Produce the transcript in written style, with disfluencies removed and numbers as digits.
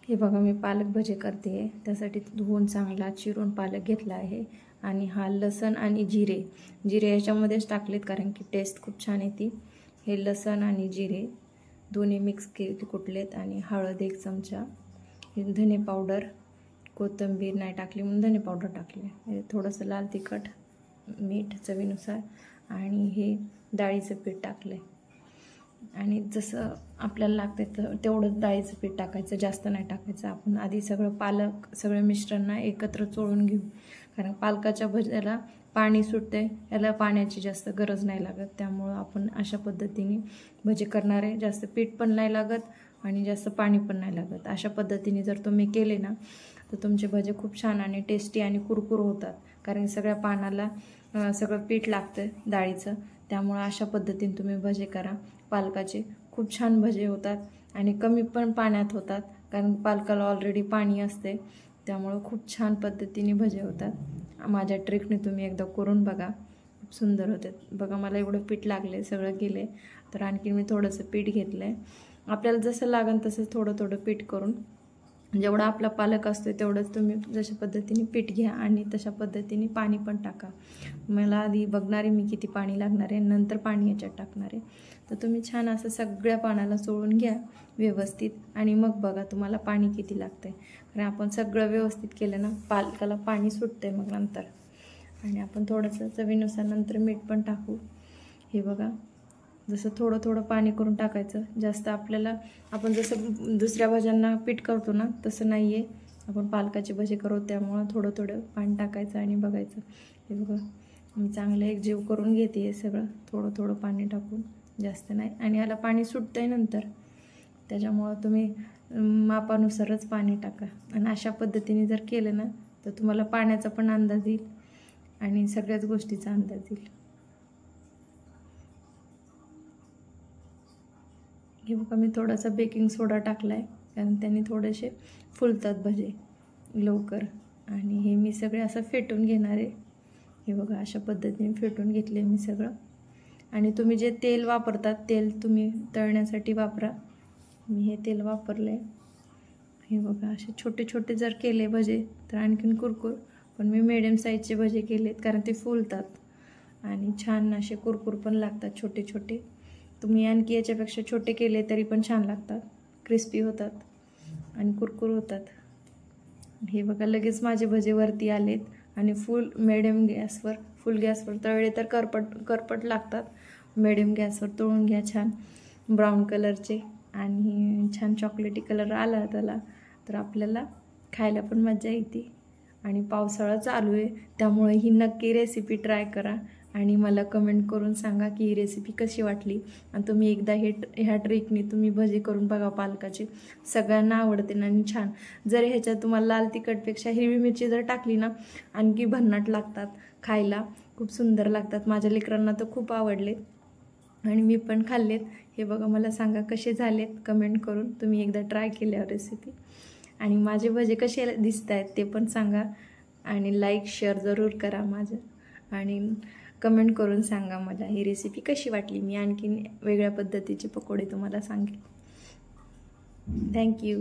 हे बघा मी पालक भजे करते आहे। त्यासाठी धुवून चांगला चिरून पालक घेतला आहे आणि हा लसण आणि जिरे याच्यामध्येच टाकलेत कारण की टेस्ट खूप छान येते। हे लसण आणि जिरे दोन्ही मिक्स कुटलेत आणि हळद 1 चमचा, हे धने पावडर, कोथिंबीर नाही टाकली म्हणून धने पावडर टाकले, हे थोडंसं लाल तिखट, मीठ चवीनुसार आणि हे डाळीचं पीठ टाकले आणि जसं आपल्याला लागतं तेवढं डाळीचं पीठ टाकायचं, जास्त नाही टाकायचं। आपण आधी सगळं मिश्रण एकत्र चोळून घेऊ कारण पालकाच्या भज्याला पाणी सुटते, याला पाण्याची जास्त गरज नाही लागत। त्यामुळे आपण अशा पद्धतीने भजे करणार आहे। जास्त पीठ पण नाही लागत आणि जास्त पाणी पण नाही लागत। अशा पद्धतीने जर तुम्ही केले ना तर तुमचे भजे खूप छान आणि टेस्टी आणि कुरकुर होतात कारण सगळ्या पानाला सगळं पीठ लागतं डाळीचं। त्यामुळे अशा पद्धतीने तुम्ही भजे करा, पालकाचे खूप छान भजे होतात आणि कमी पण पाण्यात होतात कारण पालकाला ऑलरेडी पाणी असते। त्यामुळे खूप छान पद्धतीने भजे होतात। माझ्या ट्रिकने तुम्ही एकदा करून बघा, खूप सुंदर होते। बघा मला एवढं पीठ लागले, सगळं गेले, तर आणखी मी थोडंसं पीठ घेतलंय। आपल्याला जसं लागेल तसं थोडं पीठ करून, जेवढा आपला पालक असतो तेवढंच तुम्ही जशा पद्धतीने पीठ घ्या आणि तशा पद्धतीने पाणी पण टाका। मला आधी बघणारे मी किती पाणी लागणार आहे, नंतर पाणी याच्यात टाकणार आहे। तर तुम्ही छान असं सगळ्या पानाला चोळून घ्या व्यवस्थित आणि मग बघा तुम्हाला पाणी किती लागतंय कारण आपण सगळं व्यवस्थित केलं ना पालकाला पाणी सुटते मग नंतर। आणि आपण थोडंसं चवीनुसार नंतर मीठ पण टाकू। हे बघा जसं थोडं पाणी करून टाकायचं, जास्त आपण जसं दुसऱ्या भाज्यांना पीठ करतो ना तसं नाही आहे, आपण पालकाचे भजे करू त्यामुळं थोडं पाणी टाकायचं आणि बघायचं। हे बघा मी चांगलं एकजीव करून घेते आहे सगळं, थोडं पाणी टाकून, जास्त नाही। आणि याला पाणी सुटतंय नंतर, त्याच्यामुळं तुम्ही मापानुसारच पाणी टाका आणि अशा पद्धतीने जर केलं ना तर तुम्हाला पाण्याचा पण अंदाज येईल आणि सगळ्याच गोष्टीचा अंदाज येईल। हे बघा मी थोडासा बेकिंग सोडा टाकलाय कारण त्यांनी थोडेसे फुलतात भजे लवकर। आणि हे मी सगळे असं फेटून घेणार आहे। हे बघा अशा पद्धतीने फेटून घेतले मी सगळं। आणि तुम्ही जे तेल वापरतात तेल तुम्ही तळण्यासाठी वापरा, मी हे तेल वापरले। हे बघा असे छोटे जर केले भजे तर आणखीन कुरकुर, पण मी मिडियम साईजचे भजे केलेत कारण ते फुलतात आणि छान असे कुरकुर पण लागतात छोटे। तुम्ही आणखी याच्यापेक्षा छोटे केले तरी पण छान लागतात, क्रिस्पी होतात आणि कुरकुर होतात। हे बघा लगेच माझे भजे वरती आलेत आणि फुल गॅसवर तळले तर करपट लागतात। मिडियम गॅसवर तळून घ्या छान ब्राऊन कलरचे आणि छान चॉकलेटी कलर आला त्याला तर आपल्याला खायला पण मजा येते। आणि पावसाळा चालू आहे त्यामुळे ही नक्की रेसिपी ट्राय करा आणि मला कमेंट करून सांगा की ही रेसिपी कशी वाटली। आणि तुम्ही एकदा ह्या ट्रिकने तुम्ही भजे करून बघा पालकाचे, सगळ्यांना आवडते आणि छान। जर ह्याच्यात तुम्हाला लाल तिखटपेक्षा हिरवी मिरची जर टाकली ना आणखी भन्नाट लागतात खायला, खूप सुंदर लागतात। माझ्या लेकरांना तर खूप आवडले आणि मी पण खाल्लेत। हे बघा मला सांगा कसे झालेत कमेंट करून, तुम्ही एकदा ट्राय केल्यावर रेसिपी। आणि माझे भजे कसे दिसत आहेत ते पण सांगा आणि लाईक शेअर जरूर करा माझं आणि कमेंट करून सांगा मला ही रेसिपी कशी वाटली। मी आणखीन वेगळ्या पद्धतीचे पकोडे तुम्हाला सांगेन। थँक्यू।